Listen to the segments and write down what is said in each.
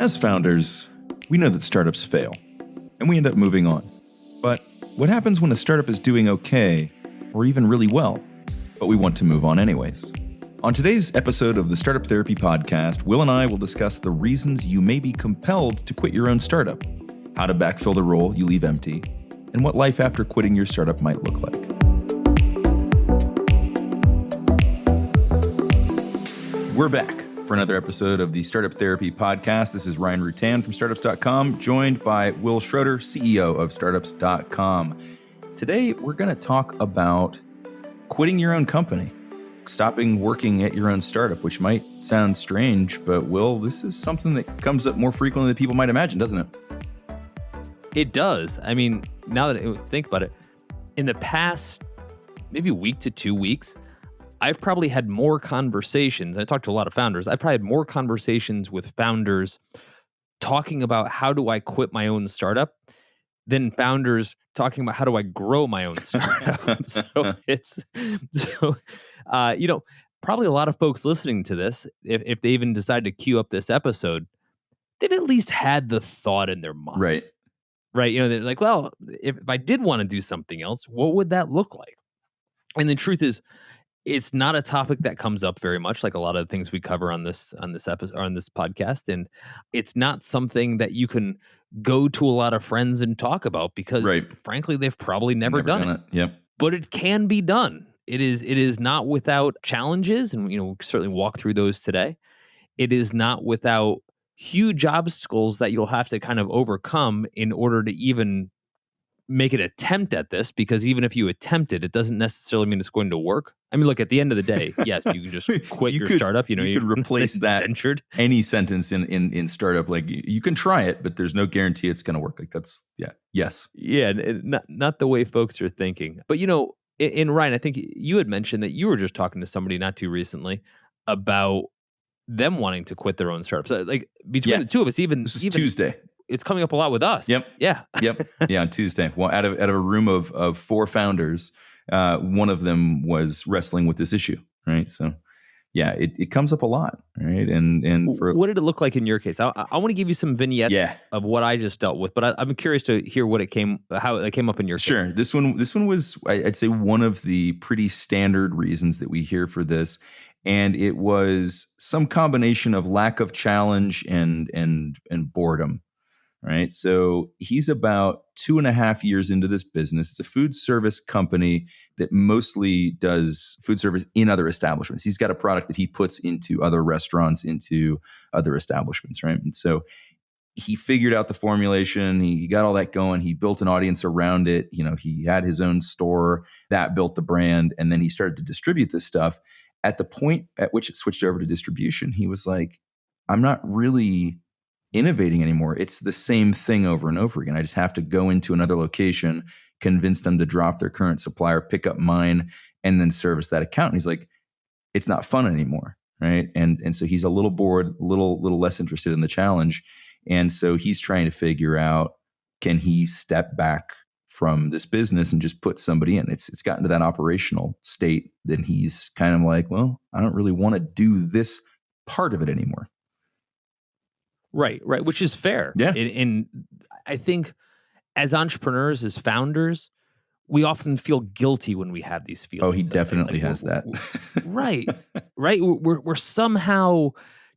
As founders, we know that startups fail, and we end up moving on. But what happens when a startup is doing okay, or even really well, but we want to move on anyways? On today's episode of the Startup Therapy Podcast, Will and I will discuss the reasons you may be compelled to quit your own startup, how to backfill the role you leave empty, and what life after quitting your startup might look like. We're back for another episode of the Startup Therapy Podcast. This is Ryan Rutan from Startups.com, joined by Will Schroeder, CEO of Startups.com. Today, we're going to talk about quitting your own company, stopping working at your own startup, which might sound strange, but Will, this is something that comes up more frequently than people might imagine, doesn't it? It does. I mean, now that I think about it, in the past maybe week to 2 weeks, I've probably had more conversations. I talked to a lot of founders. I've probably had more conversations with founders talking about how do I quit my own startup than founders talking about how do I grow my own startup. Probably a lot of folks listening to this, if they even decide to queue up this episode, they've at least had the thought in their mind. Right. You know, they're like, well, if I did want to do something else, what would that look like? And the truth is, it's not a topic that comes up very much, like a lot of the things we cover on this episode or on this podcast, and it's not something that you can go to a lot of friends and talk about because, frankly, they've probably never done it. Yep. But it can be done. It is not without challenges, and we'll certainly walk through those today. It is not without huge obstacles that you'll have to kind of overcome in order to even make an attempt at this, because even if you attempt it, it doesn't necessarily mean it's going to work. I mean, look, at the end of the day, yes, you can just quit your startup. You could replace that any sentence in startup. Like you can try it, but there's no guarantee it's going to work. Like that's, yes. Yeah, not the way folks are thinking. But, in Ryan, I think you had mentioned that you were just talking to somebody not too recently about them wanting to quit their own startups. Like between the two of us, even Tuesday. It's coming up a lot with us. Yep. Yeah. Yep. Yeah. On Tuesday. Well, out of a room of four founders, one of them was wrestling with this issue. Right. So yeah, it comes up a lot. Right. And for what did it look like in your case? I want to give you some vignettes of what I just dealt with, but I'm curious to hear how it came up in your case. Sure. This one was, I'd say, one of the pretty standard reasons that we hear for this. And it was some combination of lack of challenge and boredom. Right. So he's about 2.5 years into this business. It's a food service company that mostly does food service in other establishments. He's got a product that he puts into other restaurants, into other establishments. Right. And so he figured out the formulation. He got all that going. He built an audience around it. He had his own store that built the brand. And then he started to distribute this stuff. At the point at which it switched over to distribution, he was like, I'm not really innovating anymore. It's the same thing over and over again. I just have to go into another location, convince them to drop their current supplier, pick up mine, and then service that account. And he's like, it's not fun anymore, right? And so he's a little bored, little less interested in the challenge. And so he's trying to figure out, can he step back from this business and just put somebody in? It's gotten to that operational state that he's kind of like, well, I don't really want to do this part of it anymore. Right, which is fair. Yeah. And I think as entrepreneurs, as founders, we often feel guilty when we have these feelings. Oh, he definitely has that. Right. We're somehow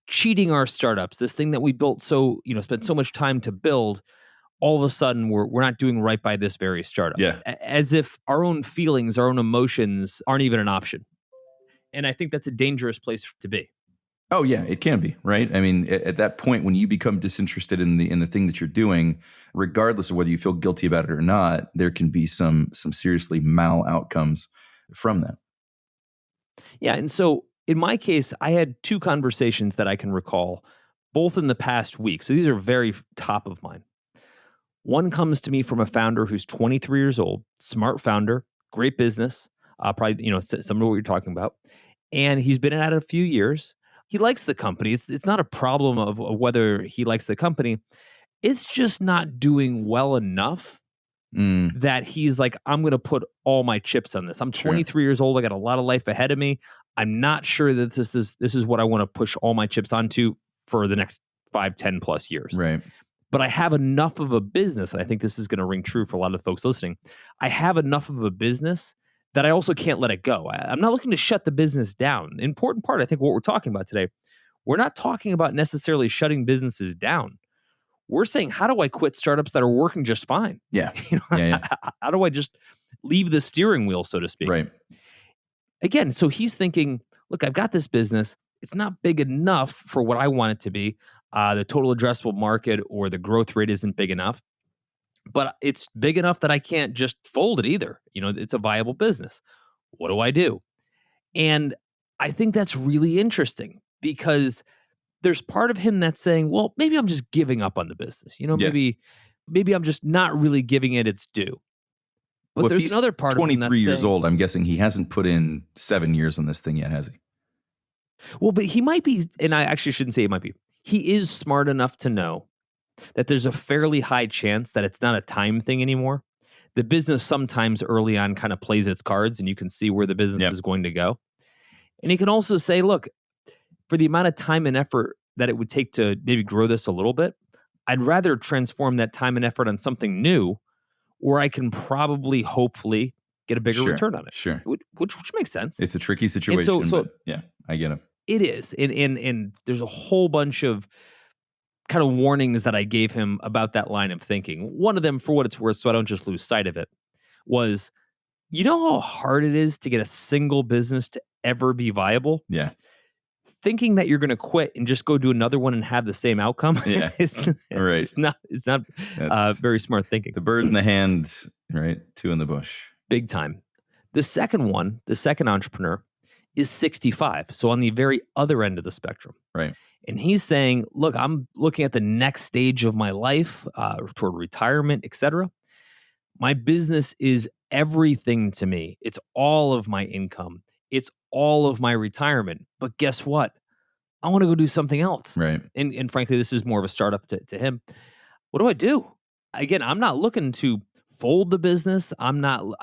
cheating our startups. This thing that we built spent so much time to build, all of a sudden we're not doing right by this very startup. Yeah. As if our own feelings, our own emotions aren't even an option. And I think that's a dangerous place to be. Oh yeah, it can be, right? I mean, at that point when you become disinterested in the thing that you're doing, regardless of whether you feel guilty about it or not, there can be some seriously mal outcomes from that. Yeah, and so in my case, I had 2 conversations that I can recall, both in the past week. So these are very top of mind. One comes to me from a founder who's 23 years old, smart founder, great business, probably some of what you're talking about, and he's been at it a few years. He likes the company. It's not a problem of whether he likes the company. It's just not doing well enough that he's like, I'm going to put all my chips on this. I'm 23 years old. I got a lot of life ahead of me. I'm not sure that this is what I want to push all my chips onto for the next 5, 10 plus years. Right. But I have enough of a business, and I think this is going to ring true for a lot of the folks listening. I have enough of a business that I also can't let it go. I'm not looking to shut the business down. Important part, I think, what we're talking about today, we're not talking about necessarily shutting businesses down. We're saying, how do I quit startups that are working just fine? Yeah. You know, Yeah. how do I just leave the steering wheel, so to speak? Right. Again, so he's thinking, look, I've got this business. It's not big enough for what I want it to be. The total addressable market or the growth rate isn't big enough, but it's big enough that I can't just fold it either. You know, it's a viable business. What do I do? And I think that's really interesting because there's part of him that's saying, well, maybe I'm just giving up on the business. You know, Yes. maybe I'm just not really giving it its due. But Well, if there's he's another part of him 23 that's years saying, old. I'm guessing he hasn't put in 7 years on this thing yet, has he? well, but he might be, and I actually shouldn't say he might be. He is smart enough to know that there's a fairly high chance that it's not a time thing anymore. The business sometimes early on kind of plays its cards and you can see where the business Yep. is going to go. And he can also say, look, for the amount of time and effort that it would take to maybe grow this a little bit, I'd rather transform that time and effort on something new where I can probably, hopefully, get a bigger Sure. return on it. Sure. Which makes sense. It's a tricky situation. so- But yeah, I get it. It is. And there's a whole bunch of kind of warnings that I gave him about that line of thinking. One of them, for what it's worth, so I don't just lose sight of it, was, you know how hard it is to get a single business to ever be viable? Yeah. Thinking that you're going to quit and just go do another one and have the same outcome, Yeah. it's Right. it's not That's very smart thinking. the bird in the hand, right? Two in the bush. Big time. The second one, the second entrepreneur, is 65. So on the very other end of the spectrum. Right. And he's saying, look, I'm looking at the next stage of my life toward retirement, etc. My business is everything to me. It's all of my income. It's all of my retirement. But guess what? I want to go do something else. Right. And frankly, this is more of a startup to him. What do I do? Again, I'm not looking to fold the business. I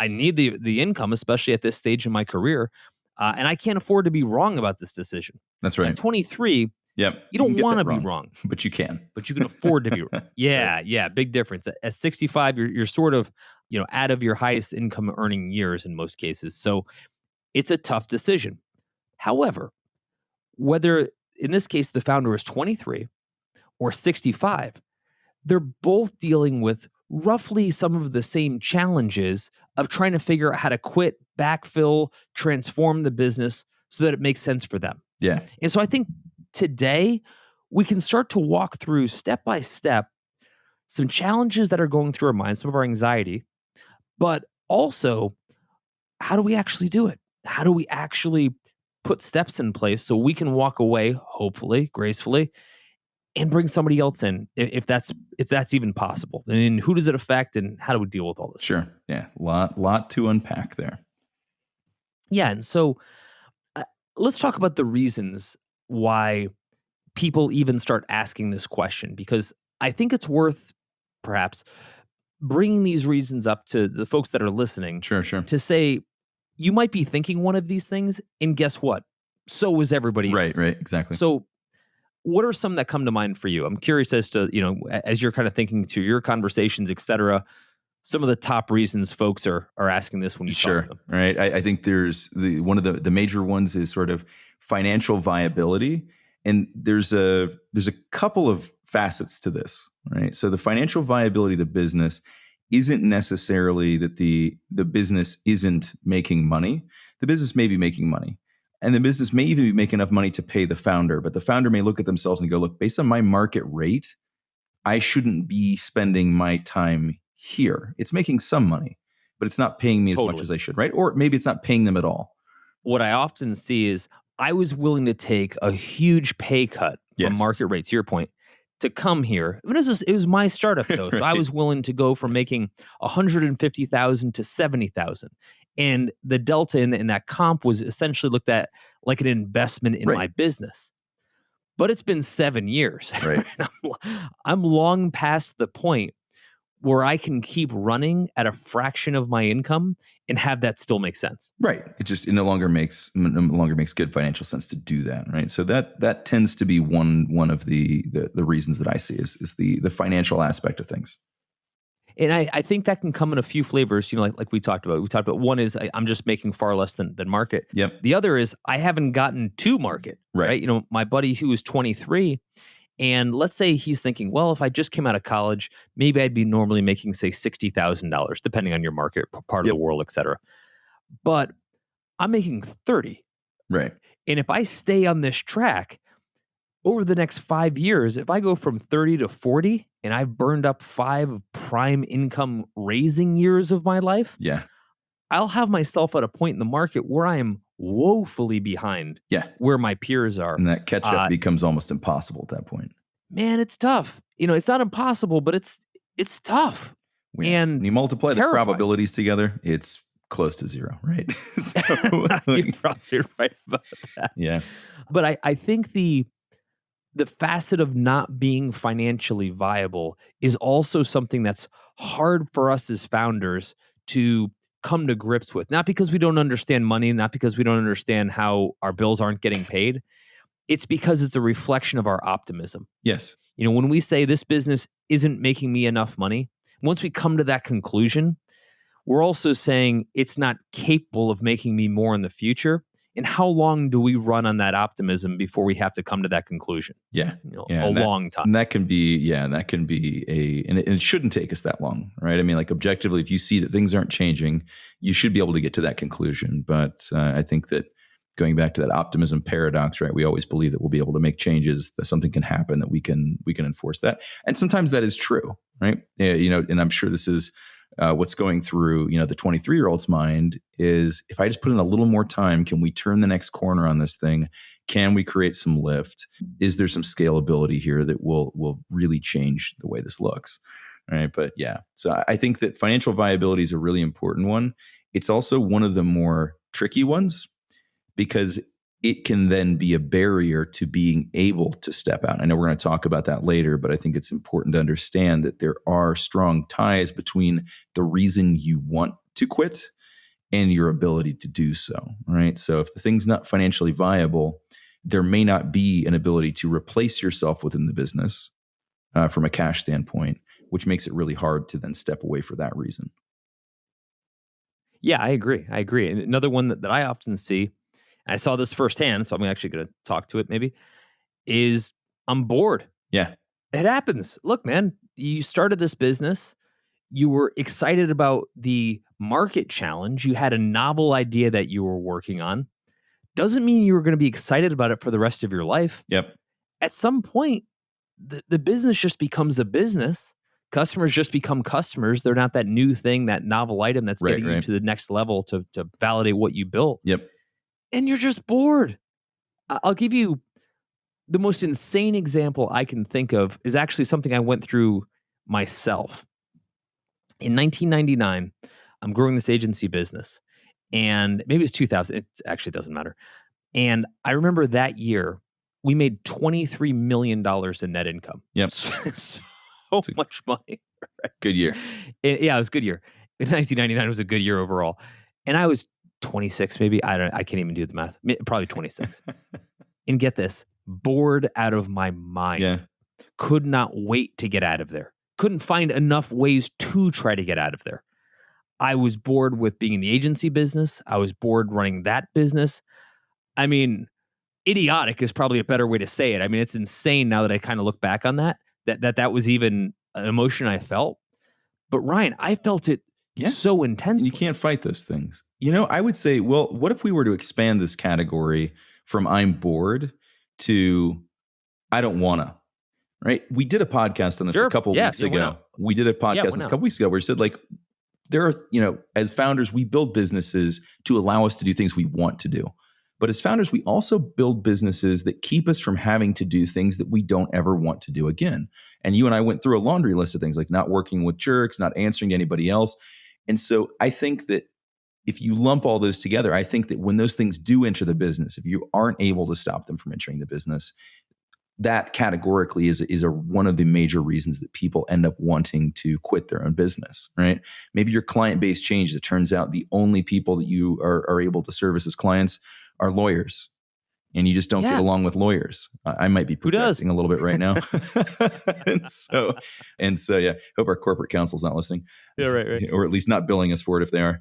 need the income, especially at this stage in my career. And I can't afford to be wrong about this decision. That's right. At 23, Yep. you don't can get want to that be wrong, but you can. but you can afford to be wrong. That's Yeah, yeah, big difference. At 65, you're sort of, out of your highest income earning years in most cases. So it's a tough decision. However, whether in this case the founder is 23 or 65, they're both dealing with roughly some of the same challenges of trying to figure out how to quit, backfill, transform the business so that it makes sense for them. Yeah. And so I think today we can start to walk through step by step some challenges that are going through our minds, some of our anxiety, but also how do we actually do it? How do we actually put steps in place so we can walk away, hopefully, gracefully, and bring somebody else in if that's even possible? And who does it affect and how do we deal with all this? Sure. Yeah. Lot to unpack there. Yeah. And so let's talk about the reasons why people even start asking this question, because I think it's worth perhaps bringing these reasons up to the folks that are listening Sure. to say, you might be thinking one of these things, and guess what? So is everybody else. Right. Exactly. So what are some that come to mind for you? I'm curious as to, as you're kind of thinking to your conversations, et cetera, some of the top reasons folks are asking this when you talk to them. Right. I think there's one of the major ones is sort of financial viability. And there's a couple of facets to this, right? So the financial viability of the business isn't necessarily that the business isn't making money. The business may be making money. And the business may even be making enough money to pay the founder, but the founder may look at themselves and go, look, based on my market rate, I shouldn't be spending my time here. It's making some money, but it's not paying me as much as I should, right? Or maybe it's not paying them at all. What I often see is I was willing to take a huge pay cut from market rate, to your point, to come here. I mean, it was my startup though. So Right. I was willing to go from making $150,000 to $70,000. And the delta in that comp was essentially looked at like an investment in Right. my business. But it's been 7 years. Right. I'm long past the point where I can keep running at a fraction of my income and have that still make sense. Right. It no longer makes good financial sense to do that. Right. So that tends to be one of the reasons that I see is the financial aspect of things. And I think that can come in a few flavors, like we talked about. We talked about one is I'm just making far less than market. Yep. The other is I haven't gotten to market. Right. My buddy who is 23, and let's say he's thinking, well, if I just came out of college, maybe I'd be normally making, say, $60,000, depending on your market, part of the world, et cetera. But I'm making 30. Right. And if I stay on this track over the next 5 years, if I go from 30 to 40 and I've burned up 5 prime income raising years of my life, yeah, I'll have myself at a point in the market where I am woefully behind where my peers are. And that catch up becomes almost impossible at that point. Man, it's tough. It's not impossible, but it's tough. And when you multiply terrifying. The probabilities together, it's close to zero, right? So, you're probably right about that. Yeah. But I think the facet of not being financially viable is also something that's hard for us as founders to come to grips with. Not because we don't understand money, not because we don't understand how our bills aren't getting paid. It's because it's a reflection of our optimism. Yes. When we say this business isn't making me enough money, once we come to that conclusion, we're also saying it's not capable of making me more in the future. And how long do we run on that optimism before we have to come to that conclusion? Yeah. A long time. And that can be and it shouldn't take us that long, right? I mean, like objectively, if you see that things aren't changing, you should be able to get to that conclusion. But I think that going back to that optimism paradox, right? We always believe that we'll be able to make changes, that something can happen, that we can enforce that. And sometimes that is true, right? And I'm sure this is what's going through, the 23-year-old's mind is, if I just put in a little more time, can we turn the next corner on this thing? Can we create some lift? Is there some scalability here that will really change the way this looks? All right. But yeah, so I think that financial viability is a really important one. It's also one of the more tricky ones because it can then be a barrier to being able to step out. I know we're going to talk about that later, but I think it's important to understand that there are strong ties between the reason you want to quit and your ability to do so, right? So if the thing's not financially viable, there may not be an ability to replace yourself within the business from a cash standpoint, which makes it really hard to then step away for that reason. Yeah, I agree. And another one that I often see, I saw this firsthand, so I'm actually going to talk to it maybe, is I'm bored. Yeah. It happens. Look, man, you started this business. You were excited about the market challenge. You had a novel idea that you were working on. Doesn't mean you were going to be excited about it for the rest of your life. Yep. At some point, the business just becomes a business. Customers just become customers. They're not that new thing, that novel item that's getting you to the next level to validate what you built. Yep. And you're just bored. I'll give you the most insane example I can think of is actually something I went through myself. In 1999, I'm growing this agency business, and maybe it's 2000. It actually doesn't matter. And I remember that year, we made $23 million in net income. Yep. So much money. Right? Good year. Yeah, it was a good year. In 1999, it was a good year overall. And I was 26, maybe. I can't even do the math. Probably 26. And get this, bored out of my mind. Yeah. Could not wait to get out of there. Couldn't find enough ways to try to get out of there. I was bored with being in the agency business. I was bored running that business. I mean, idiotic is probably a better way to say it. I mean, it's insane now that I kind of look back on that was even an emotion I felt. But Ryan, I felt it so intensely. You can't fight those things. I would say, well, what if we were to expand this category from I'm bored to I don't wanna, right? We did a podcast on this a couple weeks ago. We did a podcast a couple weeks ago where we said, like, there are, as founders, we build businesses to allow us to do things we want to do. But as founders, we also build businesses that keep us from having to do things that we don't ever want to do again. And you and I went through a laundry list of things, like not working with jerks, not answering to anybody else. And so I think that if you lump all those together, I think that when those things do enter the business, if you aren't able to stop them from entering the business, that categorically is one of the major reasons that people end up wanting to quit their own business, right? Maybe your client base changed. It turns out the only people that you are able to service as clients are lawyers, and you just don't get Yeah. along with lawyers. I might be Who does? projecting a little bit right now. and so, yeah, hope our corporate counsel's not listening. Yeah, right. Or at least not billing us for it if they are.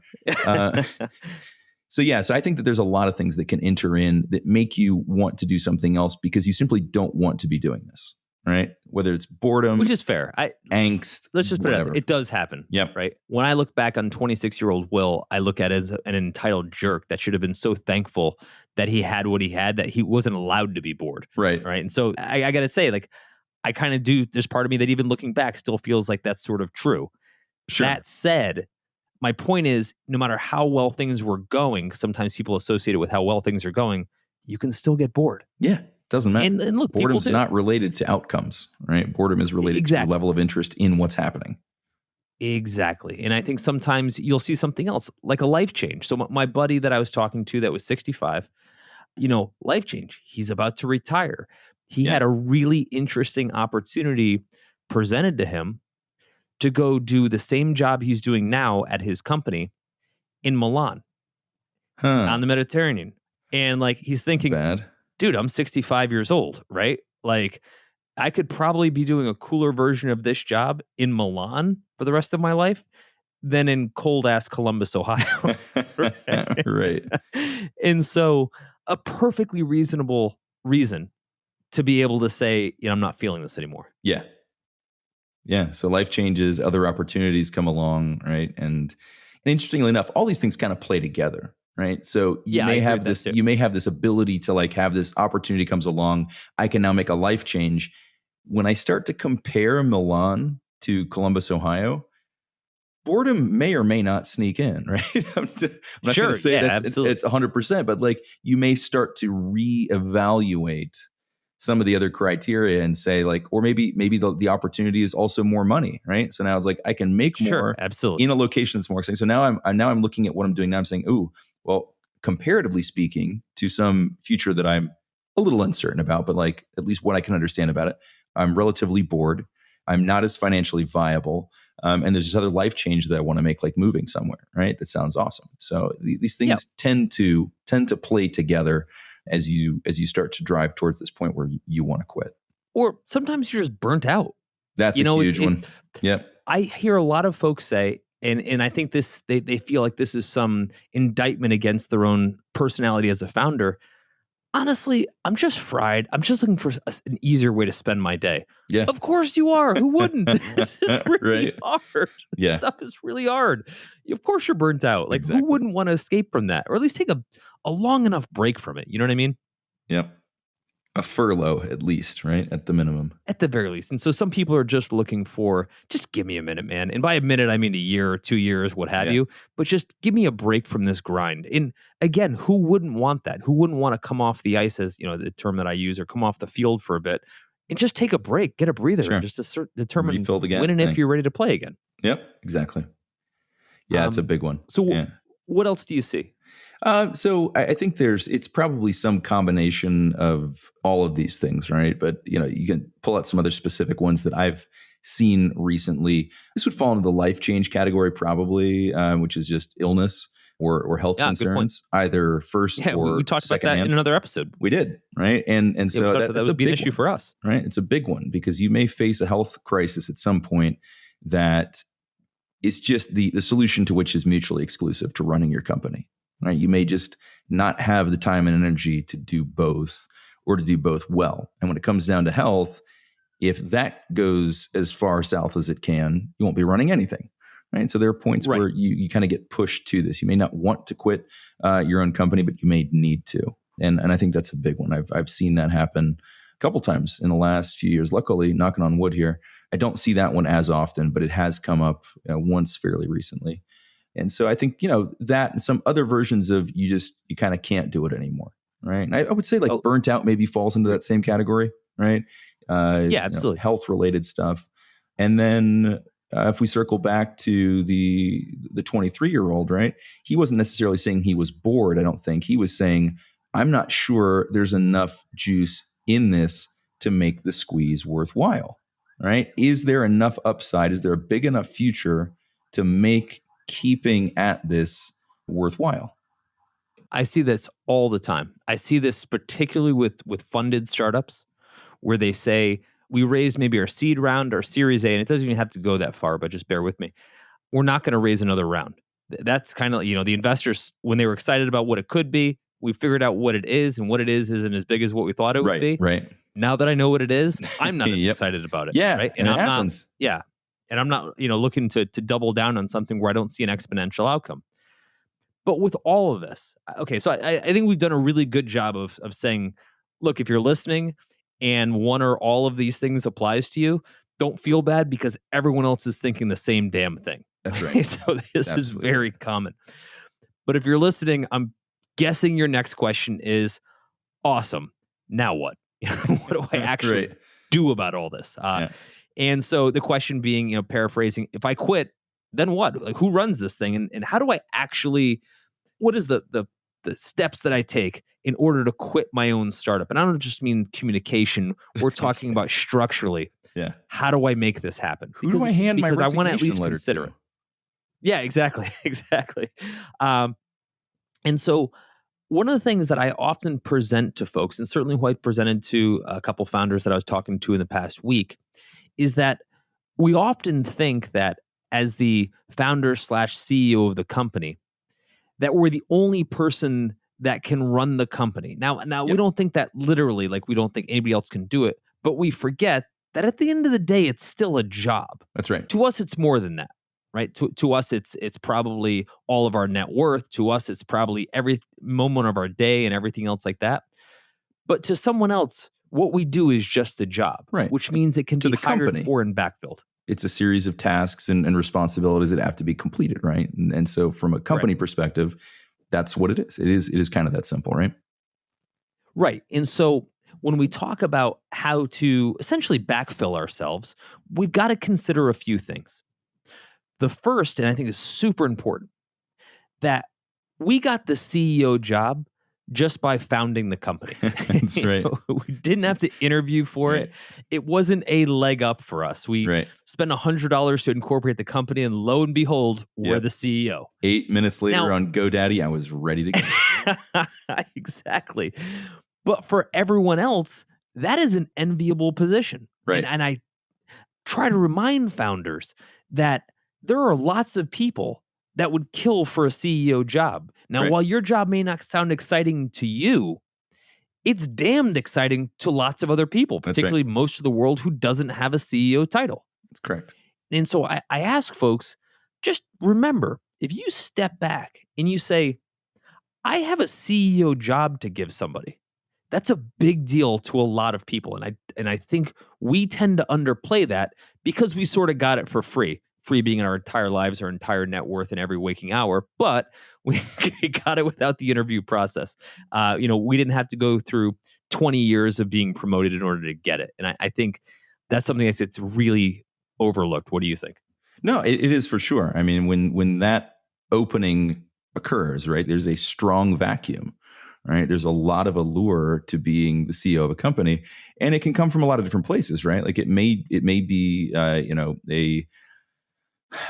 So I think that there's a lot of things that can enter in that make you want to do something else because you simply don't want to be doing this, right? Whether it's boredom, Which is fair. angst, Let's just put it out whatever. there. It does happen. Yep. Right. When I look back on 26-year-old Will, I look at it as an entitled jerk that should have been so thankful that he had what he had, that he wasn't allowed to be bored. Right. Right. And so I got to say, like, I kind of do. There's part of me that even looking back still feels like that's sort of true. Sure. That said, my point is, no matter how well things were going, 'cause sometimes people associate it with how well things are going, you can still get bored. Yeah. Doesn't matter. And look, people Boredom's do. not related to outcomes, right? Boredom is related to Exactly. your level of interest in what's happening. Exactly. And I think sometimes you'll see something else, like a life change. So my buddy that I was talking to that was 65, life change. He's about to retire. He had a really interesting opportunity presented to him to go do the same job he's doing now at his company in Milan on the Mediterranean. And like, he's thinking, Bad. dude, I'm 65 years old, right? Like, I could probably be doing a cooler version of this job in Milan for the rest of my life than in cold ass Columbus, Ohio. Right. And so, a perfectly reasonable reason to be able to say, I'm not feeling this anymore. Yeah. Yeah. So life changes, other opportunities come along, right? And interestingly enough, all these things kind of play together, right? So you may have this, ability to like have this opportunity comes along. I can now make a life change. When I start to compare Milan to Columbus, Ohio, boredom may or may not sneak in, right? I'm not going to say it's 100%, but like you may start to reevaluate some of the other criteria and say like, or maybe the opportunity is also more money, right? So now it's like I can make more absolutely in a location that's more exciting. So now I'm looking at what I'm doing now. I'm saying, ooh, well, comparatively speaking to some future that I'm a little uncertain about, but like at least what I can understand about it, I'm relatively bored. I'm not as financially viable. And there's this other life change that I want to make, like moving somewhere, right? That sounds awesome. So these things tend to play together as you start to drive towards this point where you want to quit. Or sometimes you're just burnt out. That's a huge one. Yep. I hear a lot of folks say, and I think this they feel like this is some indictment against their own personality as a founder. Honestly, I'm just fried. I'm just looking for an easier way to spend my day. Yeah. Of course you are. Who wouldn't? This is really hard. Yeah. Stuff is really hard. Of course you're burnt out. Like who wouldn't want to escape from that? Or at least take a long enough break from it. You know what I mean? Yep. A furlough at least, right? At the minimum. At the very least. And so some people are just looking for, just give me a minute, man. And by a minute, I mean a year or 2 years, what have you. But just give me a break from this grind. And again, who wouldn't want that? Who wouldn't want to come off the ice, as the term that I use, or come off the field for a bit and just take a break, get a breather, and just determine when and if you're ready to play again. Yep, exactly. Yeah, it's a big one. So what else do you see? So I think it's probably some combination of all of these things, right? But you can pull out some other specific ones that I've seen recently. This would fall into the life change category, probably, which is just illness or health concerns, either first or we talked about that secondhand. in another episode. We did, right? And so that would be an issue for us, right? It's a big one because you may face a health crisis at some point that is just the solution to which is mutually exclusive to running your company. Right? You may just not have the time and energy to do both or to do both well. And when it comes down to health, if that goes as far south as it can, you won't be running anything. Right? So there are points where you kind of get pushed to this. You may not want to quit your own company, but you may need to. And I think that's a big one. I've seen that happen a couple times in the last few years. Luckily, knocking on wood here, I don't see that one as often, but it has come up once fairly recently. And so I think, that and some other versions of you kind of can't do it anymore. Right. And I would say burnt out maybe falls into that same category. Right. Absolutely. Health related stuff. And then if we circle back to the 23-year-old, right, he wasn't necessarily saying he was bored. I don't think he was saying, I'm not sure there's enough juice in this to make the squeeze worthwhile, right? Is there enough upside? Is there a big enough future to make keeping at this worthwhile? I see this all the time. I see this particularly with funded startups where they say we raised maybe our seed round or Series A, and it doesn't even have to go that far, but just bear with me. We're not going to raise another round. That's kind of, the investors, when they were excited about what it could be, we figured out what it is, and what it is isn't as big as what we thought it would be. Right. Now that I know what it is, I'm not as Yep. excited about it. Yeah. Right. And it happens. And I'm not, looking to double down on something where I don't see an exponential outcome. But with all of this, okay, so I think we've done a really good job of saying, look, if you're listening and one or all of these things applies to you, don't feel bad because everyone else is thinking the same damn thing. That's right. So this is Absolutely. very common. But if you're listening, I'm guessing your next question is, awesome. Now what? What do I actually Right. do about all this? Yeah. And so the question being, paraphrasing, if I quit, then what? Like, who runs this thing? And how do I actually, what is the steps that I take in order to quit my own startup? And I don't just mean communication. We're talking about structurally. Yeah. How do I make this happen? Who do I hand my because I want to at resignation least letter consider to? it. Yeah, exactly. Exactly. And so one of the things that I often present to folks, and certainly who I presented to a couple founders that I was talking to in the past week, is that we often think that as the founder / CEO of the company, that we're the only person that can run the company. Now we Yep. don't think that literally, like we don't think anybody else can do it, but we forget that at the end of the day, it's still a job. That's right. To us, it's more than that, right? To us, it's probably all of our net worth. To us, it's probably every moment of our day and everything else like that. But to someone else, what we do is just a job, Right. which means it can To be the hired company. for and backfilled. It's a series of tasks and responsibilities that have to be completed, right? And so from a company perspective, that's what it is. It is kind of that simple, right? Right. And so when we talk about how to essentially backfill ourselves, we've got to consider a few things. The first, and I think is super important, that we got the CEO job just by founding the company. That's right. We didn't have to interview for it. It wasn't a leg up for us. We Right. spent $100 to incorporate the company, and lo and behold, we're Yep. the CEO. 8 minutes later Now- on GoDaddy, I was ready to go. Exactly. But for everyone else, that is an enviable position. Right. And I try to remind founders that there are lots of people that would kill for a CEO job. Now, Right. while your job may not sound exciting to you, it's damned exciting to lots of other people, That's right. particularly most of the world who doesn't have a CEO title. That's correct. And so I ask folks, just remember, if you step back and you say, I have a CEO job to give somebody, that's a big deal to a lot of people. And I think we tend to underplay that because we sort of got it for free being in our entire lives, our entire net worth in every waking hour, but we got it without the interview process. We didn't have to go through 20 years of being promoted in order to get it. And I think that's something that's really overlooked. What do you think? No, it is for sure. I mean, when that opening occurs, right, there's a strong vacuum, right? There's a lot of allure to being the CEO of a company, and it can come from a lot of different places, right? Like it may be,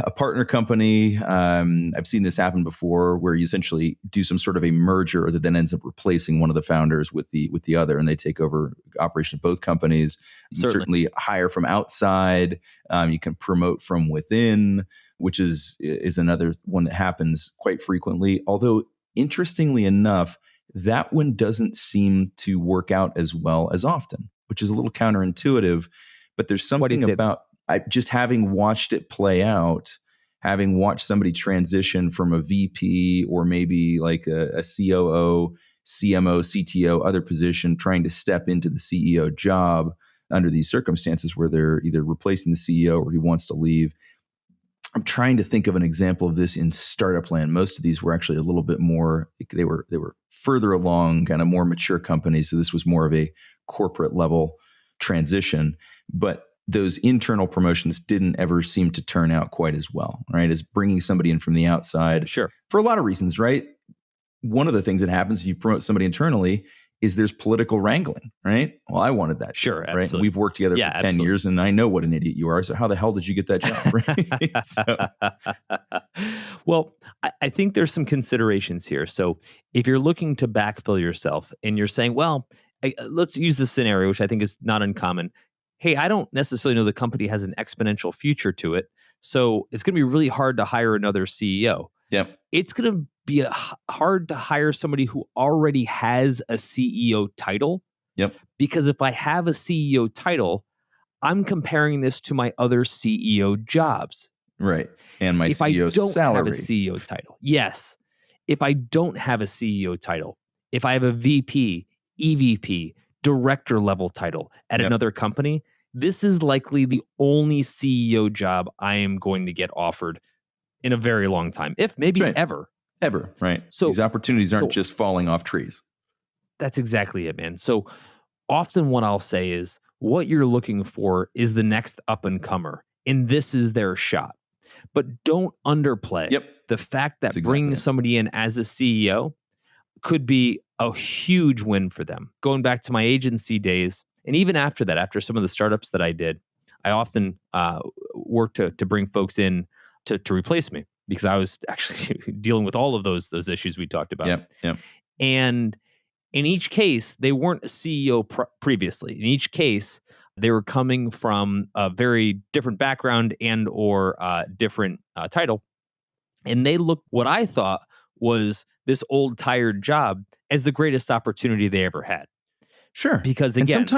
a partner company. I've seen this happen before, where you essentially do some sort of a merger that then ends up replacing one of the founders with the other, and they take over operation of both companies. You can certainly hire from outside. You can promote from within, which is another one that happens quite frequently. Although, interestingly enough, that one doesn't seem to work out as well as often, which is a little counterintuitive. But there's something about just having watched it play out, having watched somebody transition from a VP or maybe like a COO, CMO, CTO, other position, trying to step into the CEO job under these circumstances where they're either replacing the CEO or he wants to leave. I'm trying to think of an example of this in startup land. Most of these were actually a little bit more, they were further along, kind of more mature companies. So this was more of a corporate level transition. But those internal promotions didn't ever seem to turn out quite as well, right? As bringing somebody in from the outside. Sure. For a lot of reasons, right? One of the things that happens if you promote somebody internally is there's political wrangling, right? Well, I wanted that Sure, job, right? And absolutely. we've worked together Yeah, for 10 absolutely. years and I know what an idiot you are. So how the hell did you get that job? Right? Well, I think there's some considerations here. So if you're looking to backfill yourself and you're saying, well, let's use this scenario, which I think is not uncommon. Hey, I don't necessarily know the company has an exponential future to it. So it's going to be really hard to hire another CEO. Yep. It's going to be hard to hire somebody who already has a CEO title. Yep. Because if I have a CEO title, I'm comparing this to my other CEO jobs. Right. And my If I CEO don't salary. have a CEO title, yes. If I don't have a CEO title, if I have a VP, EVP, director level title at another company, this is likely the only CEO job I am going to get offered in a very long time, if maybe ever. Ever, right? So these opportunities aren't just falling off trees. That's exactly it, man. So often what I'll say is what you're looking for is the next up and comer, and this is their shot. But don't underplay the fact that bringing somebody in as a CEO could be a huge win for them. Going back to my agency days, and even after that, after some of the startups that I did, I often worked to bring folks in to replace me because I was actually dealing with all of those issues we talked about. And in each case, they weren't a CEO previously. In each case, they were coming from a very different background and or different title. And they looked what I thought was this old tired job as the greatest opportunity they ever had. Sure. Because again, and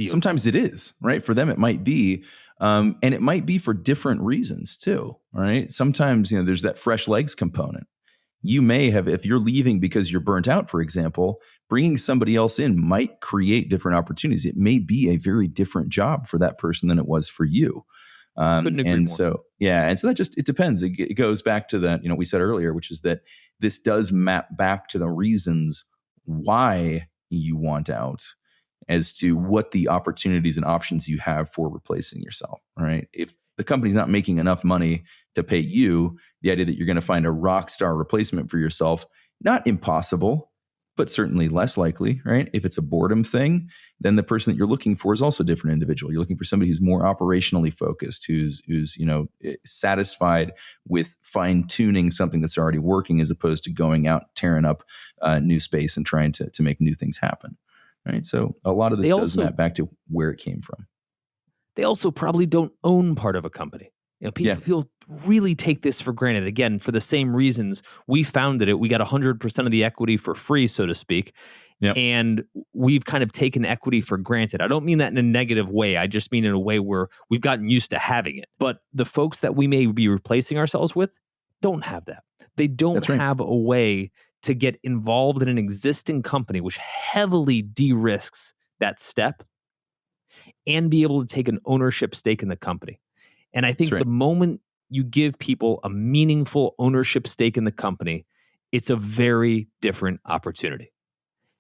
sometimes it is, right? For them, it might be, and it might be for different reasons too, right? Sometimes, there's that fresh legs component. You may have, if you're leaving because you're burnt out, for example, bringing somebody else in might create different opportunities. It may be a very different job for that person than it was for you. Couldn't agree more. So that it depends. It goes back to that, we said earlier, which is that this does map back to the reasons why you want out as to what the opportunities and options you have for replacing yourself, right? If the company's not making enough money to pay you, the idea that you're going to find a rock star replacement for yourself, not impossible, but certainly less likely, right? If it's a boredom thing, then the person that you're looking for is also a different individual. You're looking for somebody who's more operationally focused, who's satisfied with fine tuning something that's already working, as opposed to going out, tearing up new space and trying to make new things happen, right? So a lot of this does map back to where it came from. They also probably don't own part of a company. People really take this for granted. Again, for the same reasons we founded it, we got 100% of the equity for free, so to speak. And we've kind of taken equity for granted. I don't mean that in a negative way. I just mean in a way where we've gotten used to having it. But the folks that we may be replacing ourselves with don't have that. They don't have a way to get involved in an existing company, which heavily de-risks that step, and be able to take an ownership stake in the company. And I think the moment you give people a meaningful ownership stake in the company, it's a very different opportunity.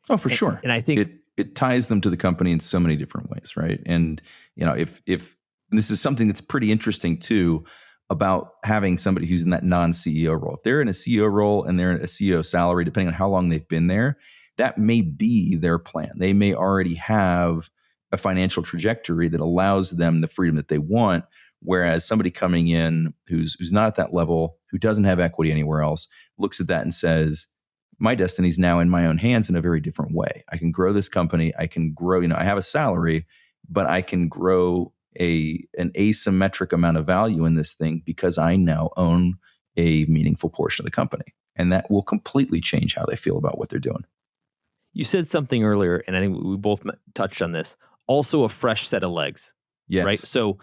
Oh, for sure. And I think it ties them to the company in so many different ways, right? And if and this is something that's pretty interesting too about having somebody who's in that non-CEO role. If they're in a CEO role and they're in a CEO salary, depending on how long they've been there, that may be their plan. They may already have a financial trajectory that allows them the freedom that they want. Whereas somebody coming in who's not at that level, who doesn't have equity anywhere else, looks at that and says, my destiny is now in my own hands in a very different way. I can grow this company. I can grow, I have a salary, but I can grow an asymmetric amount of value in this thing because I now own a meaningful portion of the company. And that will completely change how they feel about what they're doing. You said something earlier, and I think we both touched on this. Also a fresh set of legs. Yes. Right? So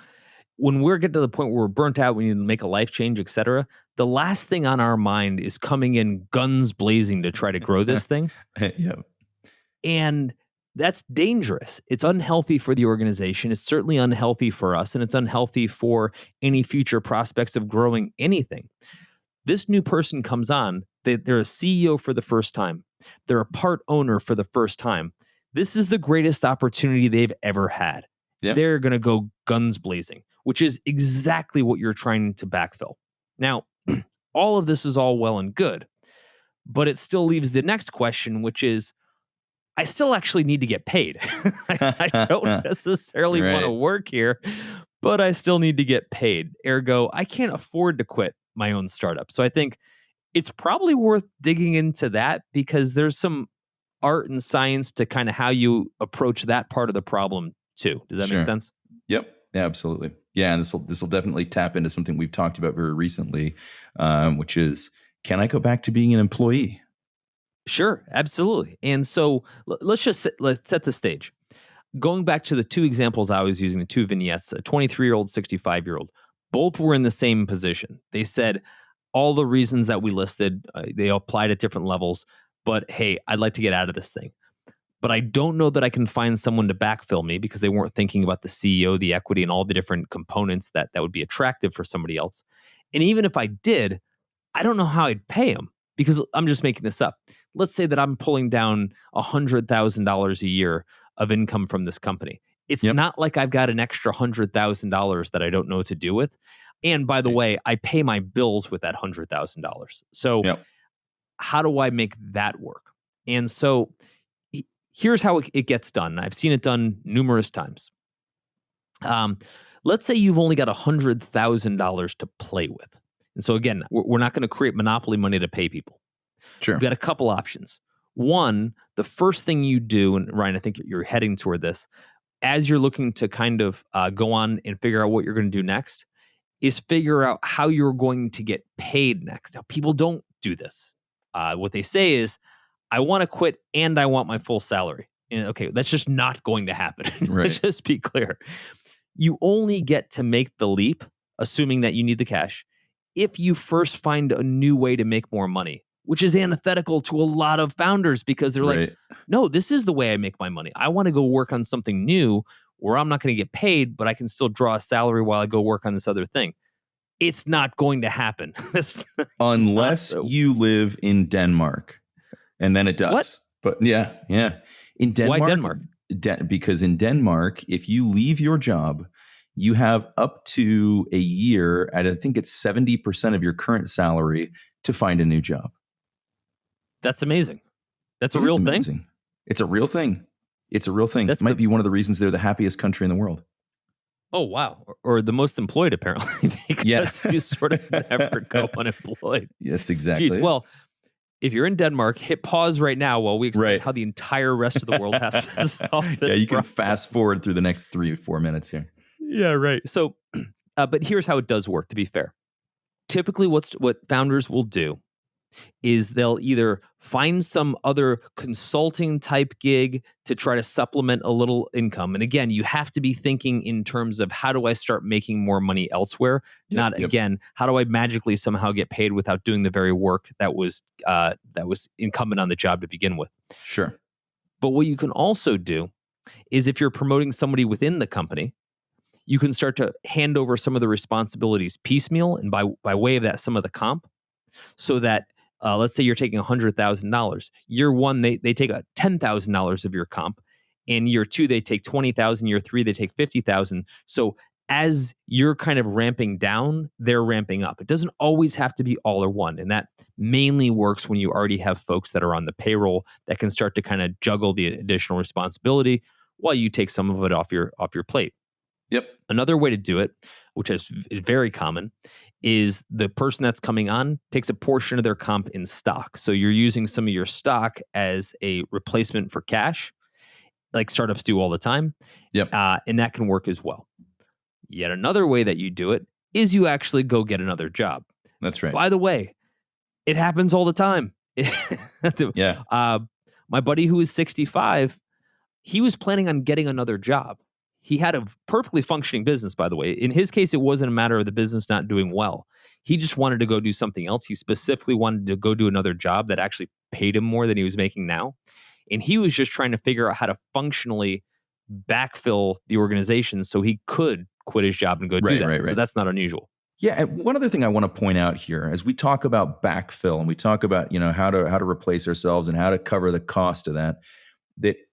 when we're getting to the point where we're burnt out, we need to make a life change, et cetera, the last thing on our mind is coming in guns blazing to try to grow this thing. And that's dangerous. It's unhealthy for the organization. It's certainly unhealthy for us, and it's unhealthy for any future prospects of growing anything. This new person comes on, they're a CEO for the first time. They're a part owner for the first time. This is the greatest opportunity they've ever had. They're going to go guns blazing, which is exactly what you're trying to backfill. Now, all of this is all well and good, but it still leaves the next question, which is, I still actually need to get paid. I don't necessarily want to Right. work here, but I still need to get paid. Ergo, I can't afford to quit my own startup. So I think it's probably worth digging into that because there's some art and science to kind of how you approach that part of the problem too. Does that make Sure. sense? Yep. Yeah, absolutely. Yeah, and this will definitely tap into something we've talked about very recently, which is, can I go back to being an employee? Sure, absolutely. And so let's set the stage. Going back to the two examples I was using, the two vignettes, a 23-year-old, 65-year-old, both were in the same position. They said all the reasons that we listed, they applied at different levels, but hey, I'd like to get out of this thing. But I don't know that I can find someone to backfill me because they weren't thinking about the CEO, the equity, and all the different components that would be attractive for somebody else. And even if I did, I don't know how I'd pay them because I'm just making this up. Let's say that I'm pulling down $100,000 a year of income from this company. It's Yep. not like I've got an extra $100,000 that I don't know what to do with. And by the Right. way, I pay my bills with that $100,000. So Yep. how do I make that work? And so here's how it gets done. I've seen it done numerous times. Let's say you've only got $100,000 to play with. And so again, we're not going to create monopoly money to pay people. Sure. You've got a couple options. One, the first thing you do, and Ryan, I think you're heading toward this, as you're looking to kind of go on and figure out what you're going to do next, is figure out how you're going to get paid next. Now, people don't do this. What they say is, I want to quit and I want my full salary. And okay, that's just not going to happen. Right. Let's just be clear. You only get to make the leap, assuming that you need the cash, if you first find a new way to make more money, which is antithetical to a lot of founders because they're like, Right. no, this is the way I make my money. I want to go work on something new where I'm not going to get paid, but I can still draw a salary while I go work on this other thing. It's not going to happen. Unless you live in Denmark, and then it does. What? But yeah. In Denmark, Why Denmark? Because in Denmark, if you leave your job, you have up to a year at, I think it's 70% of your current salary to find a new job. That's amazing. That's a It is real thing. amazing. It's a real thing. It That's might be one of the reasons they're the happiest country in the world. Oh, wow. Or the most employed, apparently, because Yeah. you sort of never go unemployed. That's exactly Jeez, it. well, if you're in Denmark, hit pause right now while we explain Right. how the entire rest of the world has to solve this. Yeah, you can problem. fast forward through the next 3 or 4 minutes here. Yeah, right. So, but here's how it does work, to be fair. Typically, what founders will do is they'll either find some other consulting type gig to try to supplement a little income. And again, you have to be thinking in terms of how do I start making more money elsewhere? Not again, how do I magically somehow get paid without doing the very work that was incumbent on the job to begin with. Sure. But what you can also do is if you're promoting somebody within the company, you can start to hand over some of the responsibilities piecemeal and by way of that, some of the comp, so that let's say you're taking $100,000. Year one, they take $10,000 of your comp. In year two, they take $20,000. Year three, they take $50,000. So as you're kind of ramping down, they're ramping up. It doesn't always have to be all or one, and that mainly works when you already have folks that are on the payroll that can start to kind of juggle the additional responsibility while you take some of it off your plate. Yep. Another way to do it, which is very common, is the person that's coming on takes a portion of their comp in stock. So you're using some of your stock as a replacement for cash, like startups do all the time. Yep. And that can work as well. Yet another way that you do it is you actually go get another job. That's right. By the way, it happens all the time. Yeah. My buddy who is 65, he was planning on getting another job. He had a perfectly functioning business, by the way. In his case, it wasn't a matter of the business not doing well. He just wanted to go do something else. He specifically wanted to go do another job that actually paid him more than he was making now. And he was just trying to figure out how to functionally backfill the organization so he could quit his job and go do that. Right. So that's not unusual. Yeah, and one other thing I want to point out here, as we talk about backfill and we talk about, how to replace ourselves and how to cover the cost of that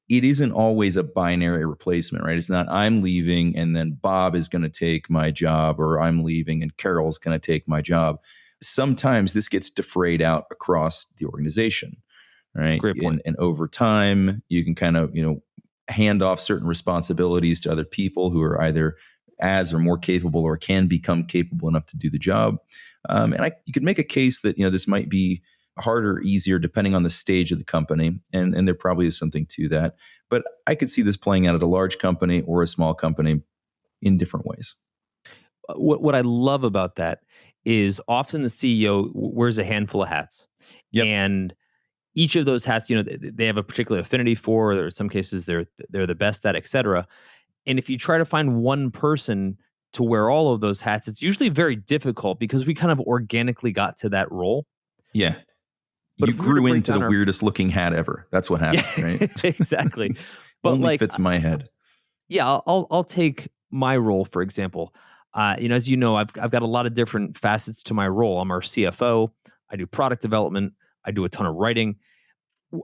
it isn't always a binary replacement, right? It's not I'm leaving and then Bob is going to take my job, or I'm leaving and Carol's going to take my job. Sometimes this gets defrayed out across the organization, That's a right? great point. And over time, you can kind of, hand off certain responsibilities to other people who are either as or more capable or can become capable enough to do the job. You could make a case that, this might be harder, easier, depending on the stage of the company. And there probably is something to that. But I could see this playing out at a large company or a small company in different ways. What I love about that is often the CEO wears a handful of hats. Yep. And each of those hats, they have a particular affinity for, or in some cases they're the best at, et cetera. And if you try to find one person to wear all of those hats, it's usually very difficult because we kind of organically got to that role. Yeah. But You if we were to grew break into the down weirdest looking hat ever. That's what happened, right? exactly. But Only fits my head. yeah, I'll take my role for example. As you know, I've got a lot of different facets to my role. I'm our CFO. I do product development. I do a ton of writing.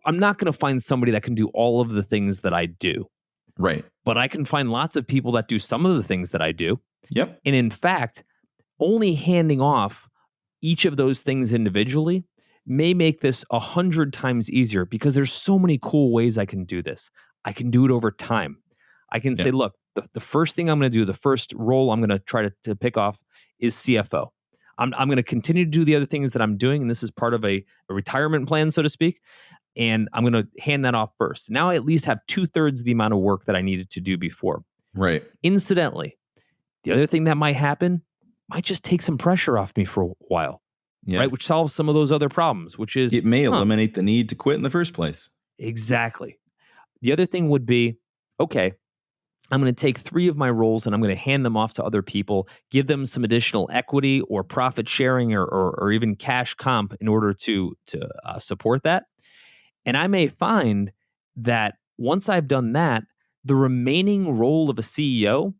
I'm not going to find somebody that can do all of the things that I do, Right. but I can find lots of people that do some of the things that I do. Yep. And in fact, only handing off each of those things individually may make this 100 times easier because there's so many cool ways I can do this. I can do it over time. I can say, look, the first thing I'm going to do, the first role I'm going to try to pick off is CFO. I'm going to continue to do the other things that I'm doing, and this is part of a retirement plan, so to speak. And I'm going to hand that off first. Now I at least have 2/3 the amount of work that I needed to do before. Right. Incidentally, the other thing that might happen might just take some pressure off me for a while, right? Which solves some of those other problems, which is it may eliminate the need to quit in the first place. Exactly. The other thing would be, okay, I'm going to take 3 of my roles and I'm going to hand them off to other people, give them some additional equity or profit sharing or even cash comp in order to support that. And I may find that once I've done that, the remaining role of a CEO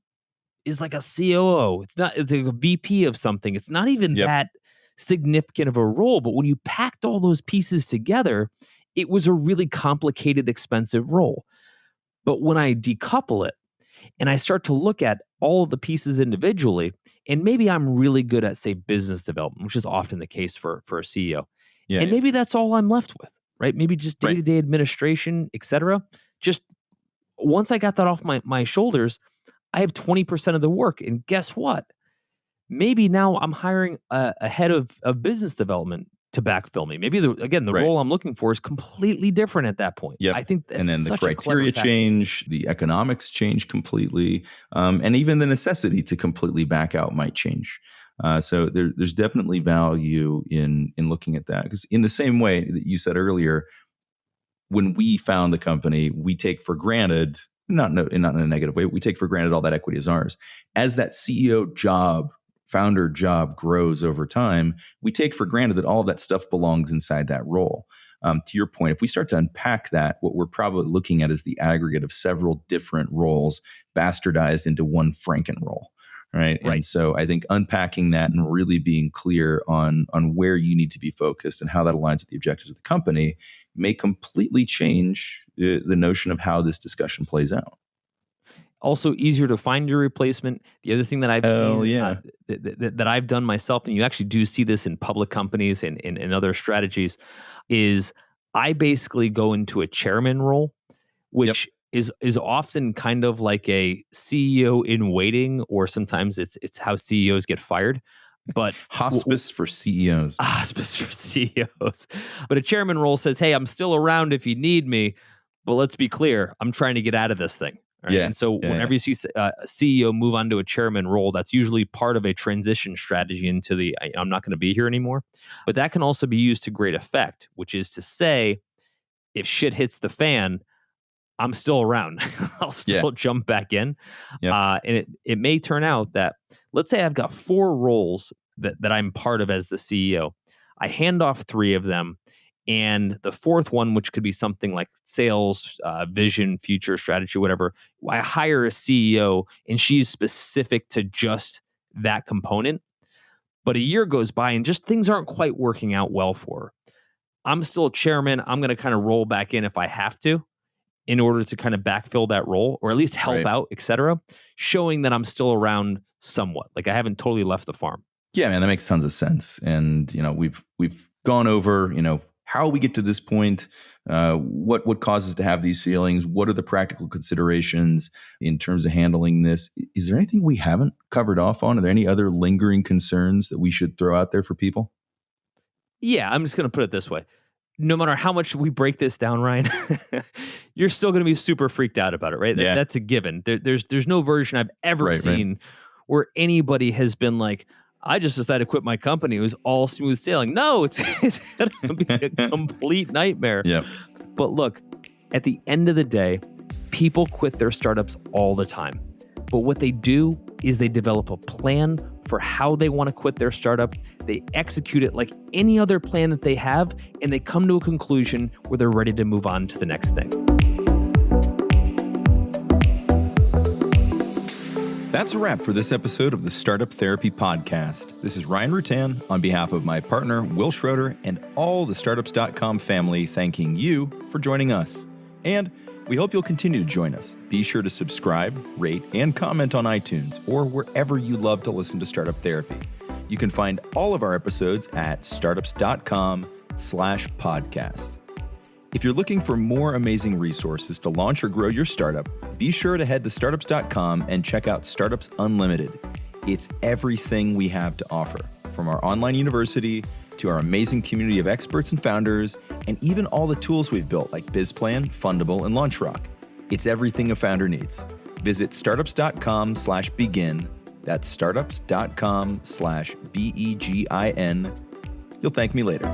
is like a COO. It's like a VP of something. It's not even that significant of a role. But when you packed all those pieces together, it was a really complicated, expensive role. But when I decouple it and I start to look at all of the pieces individually, and maybe I'm really good at, say, business development, which is often the case for a CEO. And maybe that's all I'm left with. Right? Maybe just day-to-day administration, et cetera. Just once I got that off my shoulders, I have 20% of the work. And guess what? Maybe now I'm hiring a head of business development to backfill me. Maybe the role I'm looking for is completely different at that point. Yep. I think that's and then the such a clever criteria tactic. change, the economics change completely, and even the necessity to completely back out might change. So there's definitely value in looking at that, because in the same way that you said earlier, when we found the company, we take for granted, not in a negative way, we take for granted all that equity is ours. As that CEO job, founder job grows over time, we take for granted that all of that stuff belongs inside that role. To your point, if we start to unpack that, what we're probably looking at is the aggregate of several different roles bastardized into one Franken role. Right. And so I think unpacking that and really being clear on where you need to be focused and how that aligns with the objectives of the company may completely change the notion of how this discussion plays out. Also easier to find your replacement. The other thing that I've seen that I've done myself, and you actually do see this in public companies and other strategies, is I basically go into a chairman role, which is often kind of like a CEO in waiting, or sometimes it's how CEOs get fired. But hospice for CEOs. Hospice for CEOs. But a chairman role says, hey, I'm still around if you need me, but let's be clear, I'm trying to get out of this thing. Right? And so whenever you see a CEO move on to a chairman role, that's usually part of a transition strategy into I'm not going to be here anymore. But that can also be used to great effect, which is to say, if shit hits the fan, I'm still around. I'll still jump back in. And it may turn out that, let's say I've got 4 roles that I'm part of as the CEO. I hand off 3 of them. And the 4th one, which could be something like sales, vision, future strategy, whatever, I hire a CEO and she's specific to just that component. But a year goes by and just things aren't quite working out well for her. I'm still chairman. I'm going to kind of roll back in if I have to, in order to kind of backfill that role, or at least help out, et cetera, showing that I'm still around somewhat. Like I haven't totally left the farm. Yeah, man, that makes tons of sense. And, we've gone over, how we get to this point, what causes to have these feelings, what are the practical considerations in terms of handling this. Is there anything we haven't covered off on? Are there any other lingering concerns that we should throw out there for people? Yeah, I'm just going to put it this way. No matter how much we break this down, Ryan, you're still going to be super freaked out about it, right? Yeah. That's a given. There's no version I've ever Right. seen where anybody has been like, I just decided to quit my company. It was all smooth sailing. No, it's going to be a complete nightmare. Yeah. But look, at the end of the day, people quit their startups all the time. But what they do is they develop a plan for how they want to quit their startup. They execute it like any other plan that they have, and they come to a conclusion where they're ready to move on to the next thing. That's a wrap for this episode of the Startup Therapy Podcast. This is Ryan Rutan on behalf of my partner, Will Schroeder, and all the Startups.com family, thanking you for joining us. And we hope you'll continue to join us. Be sure to subscribe, rate, and comment on iTunes or wherever you love to listen to Startup Therapy. You can find all of our episodes at startups.com/podcast. If you're looking for more amazing resources to launch or grow your startup, be sure to head to startups.com and check out Startups Unlimited. It's everything we have to offer, from our online university to our amazing community of experts and founders, and even all the tools we've built like BizPlan, Fundable, and LaunchRock. It's everything a founder needs. Visit startups.com/begin. That's startups.com/BEGIN. You'll thank me later.